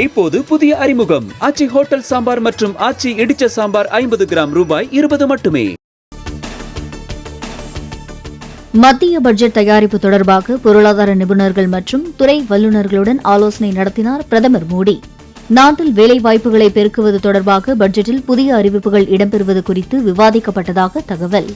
இப்போது புதிய அறிமுகம் ஆச்சி ஹோட்டல் சாம்பார் மற்றும் ஆச்சி இடிச்ச சாம்பார் 50 கிராம் ரூபாய் 20 மட்டுமே. மத்திய பட்ஜெட் தயாரிப்பு தொடர்பாக பொருளாதார நிபுணர்கள் மற்றும் துறை வல்லுநர்களுடன் ஆலோசனை நடத்தினார் பிரதமர் மோடி. நாட்டில் வேலைவாய்ப்புகளை பெருக்குவது தொடர்பாக பட்ஜெட்டில் புதிய அறிவிப்புகள் இடம்பெறுவது குறித்து விவாதிக்கப்பட்டதாக தகவல்.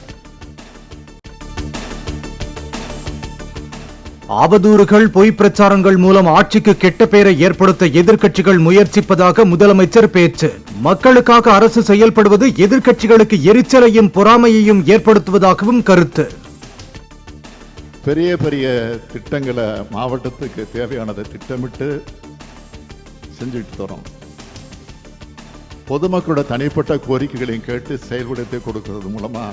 அவதூறுகள், பொய் பிரச்சாரங்கள் மூலம் ஆட்சிக்கு கெட்ட பெயரை ஏற்படுத்த எதிர்க்கட்சிகள் முயற்சிப்பதாக முதலமைச்சர் பேச்சு. மக்களுக்காக அரசு செயல்படுவது எதிர்க்கட்சிகளுக்கு எரிச்சலையும் பொறாமையையும் ஏற்படுத்துவதாகவும் கருத்து. பெரிய பெரிய திட்டங்களை மாவட்டத்துக்கு தேவையானதை திட்டமிட்டு செஞ்சுட்டு தரோம். பொதுமக்களோட தனிப்பட்ட கோரிக்கைகளையும் கேட்டு செயல்படுத்தி கொடுக்கிறது மூலமா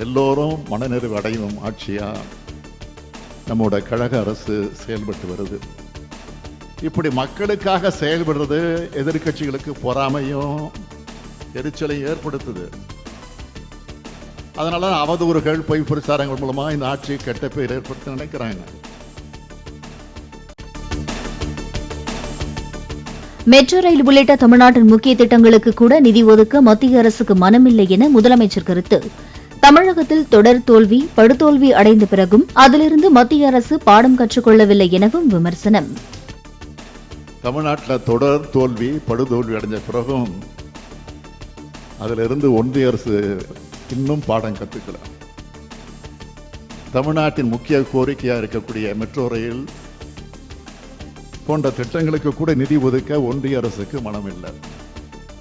எல்லோரும் மனநிறைவு அடையும் ஆட்சியா நம்மோட கழக அரசு செயல்பட்டு வருது. இப்படி மக்களுக்காக செயல்படுறது எதிர்கட்சிகளுக்கு பொறாமையும் எரிச்சலையும் ஏற்படுத்துது. அதனால அவதூறுகள், பொய் பிரச்சாரங்கள் மூலமா இந்த ஆட்சி கெட்ட பெயர் ஏற்படுத்த நினைக்கிறாங்க. மெட்ரோ ரயில் உள்ளிட்ட தமிழ்நாட்டின் முக்கிய திட்டங்களுக்கு கூட நிதி ஒதுக்க மத்திய அரசுக்கு மனமில்லை என முதலமைச்சர் கருத்து. தமிழகத்தில் தொடர் தோல்வி, படுதோல்வி அடைந்த பிறகும் அதிலிருந்து மத்திய அரசு பாடம் கற்றுக்கொள்ளவில்லை எனவும் விமர்சனம். தமிழ்நாட்டில் தொடர் தோல்வி, படுதோல்வி அடைஞ்ச பிறகும் அதிலிருந்து ஒன்றிய அரசு இன்னும் பாடம் கற்றுக்கல. தமிழ்நாட்டின் முக்கிய கோரிக்கையாக இருக்கக்கூடிய மெட்ரோ ரயில் போன்ற திட்டங்களுக்கு கூட நிதி ஒதுக்க ஒன்றிய அரசுக்கு மனம் இல்லை,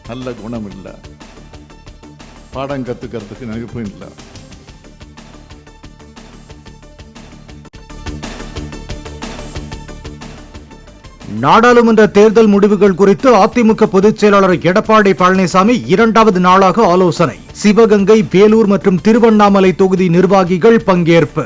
நல்ல குணம் இல்லை, பாடம் கத்துக்கிறதுக்கு நினைப்பும் இல்லை. நாடாளுமன்ற தேர்தல் முடிவுகள் குறித்து அதிமுக பொதுச் செயலாளர் எடப்பாடி பழனிசாமி 2வது நாளாக ஆலோசனை. சிவகங்கை, வேலூர் மற்றும் திருவண்ணாமலை தொகுதி நிர்வாகிகள் பங்கேற்பு.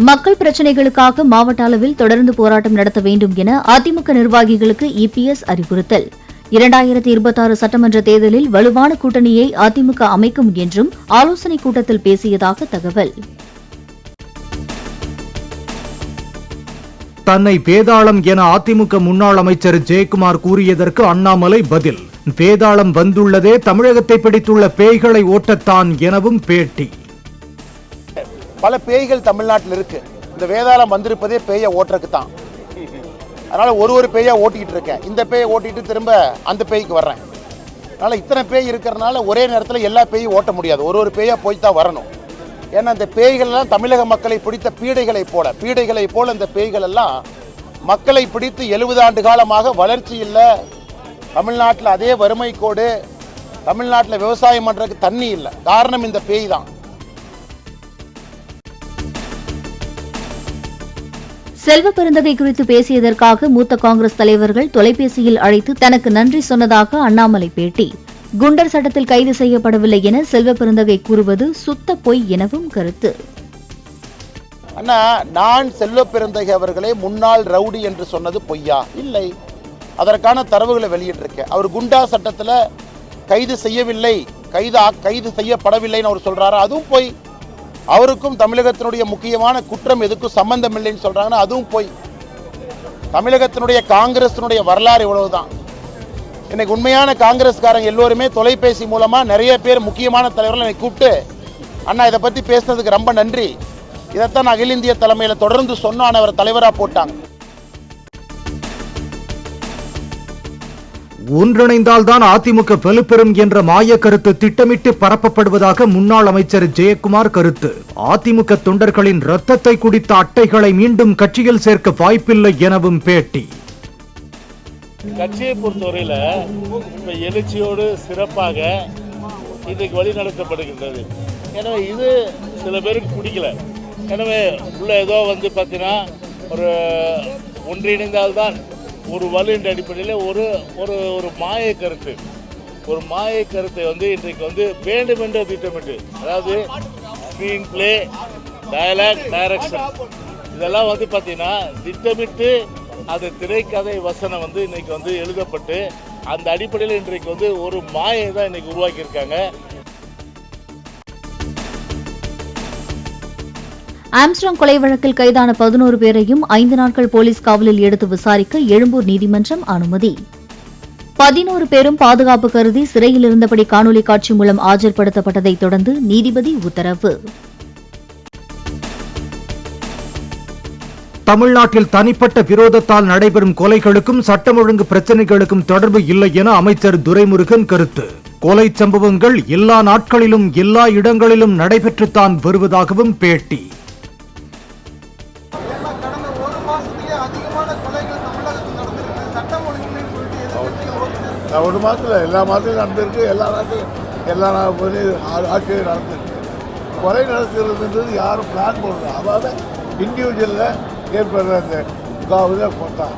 மக்கள் பிரச்சினைகளுக்காக மாவட்ட அளவில் தொடர்ந்து போராட்டம் நடத்த வேண்டும் என அதிமுக நிர்வாகிகளுக்கு இபிஎஸ் அறிவுறுத்தல். 2026 சட்டமன்ற தேர்தலில் வலுவான கூட்டணியை அதிமுக அமைக்கும் என்றும் ஆலோசனைக் கூட்டத்தில் பேசியதாக தகவல். தன்னை வேதாளம் என அதிமுக முன்னாள் அமைச்சர் ஜெயக்குமார் கூறியதற்கு அண்ணாமலை பதில். வேதாளம் வந்துள்ளதே தமிழகத்தை பிடித்துள்ள பேய்களை ஓட்டத்தான் எனவும் பேட்டி. பல பேய்கள் தமிழ்நாட்டில் இருக்கு. இந்த வேதாளம் வந்திருப்பதே பேயை ஓட்டுறதுக்கு தான். அதனால ஒரு பேயா ஓட்டிக்கிட்டு இருக்கேன். இந்த பேயை ஓட்டிட்டு திரும்ப அந்த பேய்க்கு வர்றேன். அதனால இத்தனை பேய் இருக்கிறதுனால ஒரே நேரத்தில் எல்லா பேயும் ஓட்ட முடியாது. ஒரு பேயா போய் தான் வரணும். ஏன்னா இந்த பேய்கள்லாம் தமிழக மக்களை பிடித்த பீடைகளை போல இந்த பேய்கள் எல்லாம் மக்களை பிடித்து 70 ஆண்டு காலமாக வளர்ச்சி இல்லை. தமிழ்நாட்டில் அதே வறுமை கோடு, தமிழ்நாட்டில் விவசாயம் பண்றதுக்கு தண்ணி இல்லை. காரணம் இந்த பேய் தான். செல்வ பெருந்தகை குறித்து பேசியதற்காக மூத்த காங்கிரஸ் தலைவர்கள் தொலைபேசியில் அழைத்து தனக்கு நன்றி சொன்னதாக அண்ணாமலை பேட்டி. குண்டர் சட்டத்தில் கைது செய்யப்படவில்லை என செல்வ பெருந்தகை கூறுவது சுத்த பொய் எனவும் கருத்து. அண்ணா, நான் செல்வ பெருந்தகை அவர்களே முன்னாள் ரவுடி என்று சொன்னது பொய்யா? இல்லை, அதற்கான தரவுகளை வெளியிட்டிருக்கேன். அவர் குண்டா சட்டத்தில் கைது செய்யவில்லை, கைது செய்யப்படவில்லைன்னு அவர் சொல்றாரு, அதுவும் பொய். அவருக்கும் தமிழகத்தினுடைய முக்கியமான குற்றம் எதுக்கும் சம்பந்தம் இல்லைன்னு சொல்றாங்கன்னா அதுவும் போய். தமிழகத்தினுடைய காங்கிரசினுடைய வரலாறு இவ்வளவுதான். இன்னைக்கு உண்மையான காங்கிரஸ்காரங்க எல்லோருமே தொலைபேசி மூலமா நிறைய பேர் முக்கியமான தலைவர்கள் என்னை கூப்பிட்டு, அண்ணா இதை பத்தி பேசுனதுக்கு ரொம்ப நன்றி, இதைத்தான் அகில இந்திய தலைமையில தொடர்ந்து சொன்னான், அவர் தலைவரா போட்டாங்க. ஒன்றிணைந்தால்தான் அதிமுக வலுப்பெறும் என்ற மாய கருத்து திட்டமிட்டு பரப்பப்படுவதாக முன்னாள் அமைச்சர் ஜெயக்குமார் கருத்து. அதிமுக தொண்டர்களின் ரத்தத்தை குடித்த அட்டைகளை மீண்டும் கட்சியில் சேர்க்க வாய்ப்பில்லை எனவும் பேட்டி. கட்சியை பொறுத்தவரையில இப்ப எழுச்சியோடு சிறப்பாக இன்றைக்கு வழி நடத்தப்படுகின்றது. எனவே இது சில பேருக்கு பிடிக்கல. எனவே உள்ள ஏதோ பார்த்தீங்கன்னா ஒரு ஒன்றிணைந்தால்தான் ஒரு வலுன்ற அடிப்படையில் ஒரு மாய கருத்தை இன்றைக்கு வேண்டுமென்ற திட்டமிட்டு, அதாவது ஸ்க்ரீன் பிளே, டயலாக், டைரக்ஷன் இதெல்லாம் பார்த்தீங்கன்னா திட்டமிட்டு அது திரைக்கதை வசனம் இன்னைக்கு எழுதப்பட்டு அந்த அடிப்படையில் இன்றைக்கு ஒரு மாயை தான் இன்னைக்கு உருவாக்கியிருக்காங்க. ஆம்ஸ்ட்ராங் கொலை வழக்கில் கைதான 11 பேரையும் 5 நாட்கள் போலீஸ் காவலில் எடுத்து விசாரிக்க எழும்பூர் நீதிமன்றம் அனுமதி. 11 பேரும் பாதுகாப்பு கருதி சிறையில் இருந்தபடி காணொலி காட்சி மூலம் ஆஜர்படுத்தப்பட்டதைத் தொடர்ந்து நீதிபதி உத்தரவு. தமிழ்நாட்டில் தனிப்பட்ட விரோதத்தால் நடைபெறும் கொலைகளுக்கும் சட்டம் ஒழுங்கு பிரச்சினைகளுக்கும் தொடர்பு இல்லை என அமைச்சர் துரைமுருகன் கருத்து. கொலை சம்பவங்கள் எல்லா நாட்களிலும் எல்லா இடங்களிலும் நடைபெற்றுத்தான் வருவதாகவும் பேட்டி. ஒரு மாதத்தில் எல்லா மாதத்திலும் நடந்திருக்கு, எல்லா ஆட்சியும் நடந்திருக்கு. கொலை நடத்துறதுன்றது யாரும் பிளான் போடுறது, அதாவது இண்டிவிஜுவலில் ஏற்படுற அந்த இதாக போட்டான்.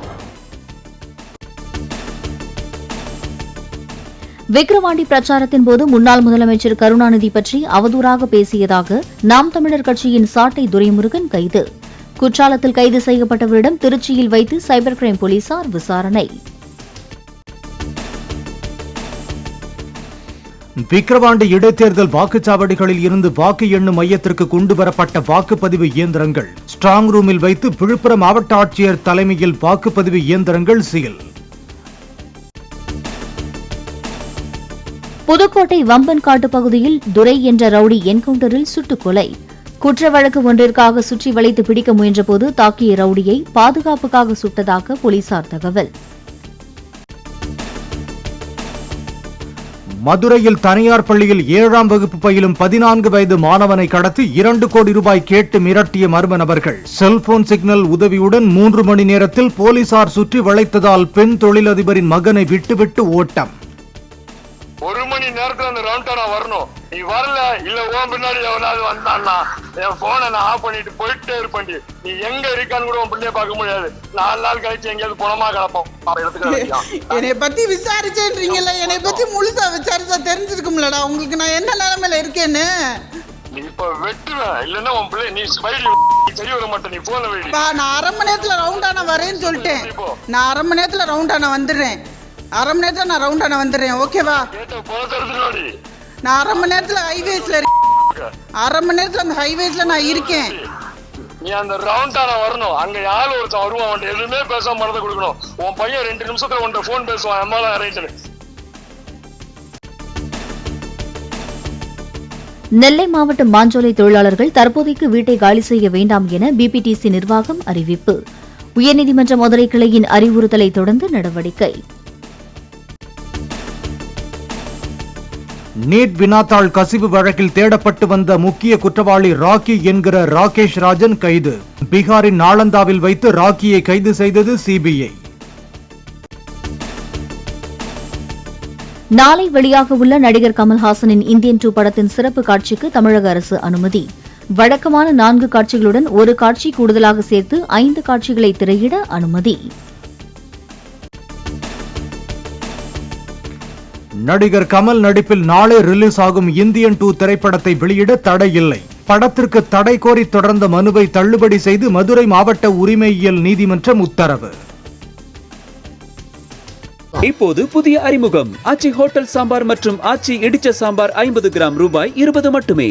விக்கிரவாண்டி பிரச்சாரத்தின் போது முன்னாள் முதலமைச்சர் கருணாநிதி பற்றி அவதூறாக பேசியதாக நாம் தமிழர் கட்சியின் சாட்டை துரைமுருகன் கைது. குற்றாலத்தில் கைது செய்யப்பட்டவரிடம் திருச்சியில் வைத்து சைபர் கிரைம் போலீசார் விசாரணை. விக்கிரவாண்டி இடைத்தேர்தல் வாக்குச்சாவடிகளில் இருந்து வாக்கு எண்ணும் மையத்திற்கு கொண்டு வரப்பட்ட வாக்குப்பதிவு இயந்திரங்கள் ஸ்ட்ராங் ரூமில் வைத்து விழுப்புரம் மாவட்ட ஆட்சியர் தலைமையில் வாக்குப்பதிவு இயந்திரங்கள் சீல். புதுக்கோட்டை வம்பன்காட்டு பகுதியில் துரை என்ற ரவுடி என்கவுண்டரில் சுட்டுக் கொலை. குற்ற வழக்கு ஒன்றிற்காக சுற்றி வளைத்து பிடிக்க முயன்றபோது தாக்கிய ரவுடியை பாதுகாப்புக்காக சுட்டதாக போலீசார் தகவல். மதுரையில் தனியார் பள்ளியில் 7ஆம் வகுப்பு பயிலும் 14 வயது மாணவனை கடத்தி 2 கோடி ரூபாய் கேட்டு மிரட்டிய மர்ம நபர்கள் செல்போன் சிக்னல் உதவியுடன் 3 மணி நேரத்தில் போலீசார் சுற்றி வளைத்ததால் பெண் தொழிலதிபரின் மகனை விட்டுவிட்டு ஓட்டம். 1 மணி நேரத்துல அந்த ரவுண்டானா வரணும். நீ வரல இல்ல உன் பின்னாடி எவனாவது வந்தான்னா என் போனை நான் ஆஃப் பண்ணிட்டு போயிட்டே இருப்பேன். நீ எங்க இருக்கான்னு கூட உன் பிள்ளைய பார்க்க முடியாது. 4 நாள் கழிச்சு எங்கேயாவது பணமா கிடப்போம். என்னை பத்தி விசாரிச்சேன்றீங்கல்ல, என்னை பத்தி முழுசா விசாரிச்சா தெரிஞ்சிருக்கும்லடா உங்களுக்கு நான் என்ன நிலைமையில இருக்கேன்னு. நீ இப்ப வெட்டுவேன், இல்லன்னா உன் பிள்ளை நீ சரி வர மாட்டேன். நீ போன வெடி. நான் 1/2 மணி நேரத்துல ரவுண்டானா வரேன்னு சொல்லிட்டேன். நான் 1/2 மணி நேரத்துல ரவுண்டானா வந்துடுறேன். 1/2 மணி நேரத்துல நான் ரவுண்டானா வந்துடுறேன். ஓகேவா? நான் 1/2 மணி நேரத்துல ஹைவேஸ்ல இருக்கேன். 1/2 மணி நேரத்துல அந்த ஹைவேஸ்ல நான் இருக்கேன். நீ அந்த ரவுண்டானா வரணும். அங்க யாரும் ஒருத்தன் வருவான், எதுவுமே பேசாம மறந்து கொடுக்கணும். உன் பையன் 2 நிமிஷத்துல உன்கிட்ட போன் பேசுவான். அம்மாலாம் அரேஞ்ச். நெல்லை மாவட்ட மாஞ்சோலை தொழிலாளர்கள் தற்போதைக்கு வீட்டை காலி செய்ய வேண்டாம் என பிபிடிசி நிர்வாகம் அறிவிப்பு. உயர்நீதிமன்ற மதுரை கிளையின் அறிவுறுத்தலை தொடர்ந்து நடவடிக்கை. நீட் வினாத்தாள் கசிவு வழக்கில் தேடப்பட்டு வந்த முக்கிய குற்றவாளி ராக்கி என்கிற ராகேஷ் ராஜன் கைது. பீகாரின் நாளந்தாவில் வைத்து ராக்கியை கைது செய்தது சிபிஐ. நாளை வெளியாக உள்ள நடிகர் கமல்ஹாசனின் இந்தியன் 2 படத்தின் சிறப்பு காட்சிக்கு தமிழக அரசு அனுமதி. வழக்கமான 4 காட்சிகளுடன் 1 காட்சி கூடுதலாக சேர்த்து 5 காட்சிகளை திரையிட அனுமதி. நடிகர் கமல் நடிப்பில் நாளை ரிலீஸ் ஆகும் இந்தியன் 2 திரைப்படத்தை வெளியிட தடை இல்லை. படத்திற்கு தடை கோரி தொடர்ந்த மனுவை தள்ளுபடி செய்து மதுரை மாவட்ட உரிமையியல் நீதிமன்றம் உத்தரவு. இப்போது புதிய அறிமுகம் ஆச்சி ஹோட்டல் சாம்பார் மற்றும் ஆச்சி இடிச்ச சாம்பார் 50 கிராம் ரூபாய் 20 மட்டுமே.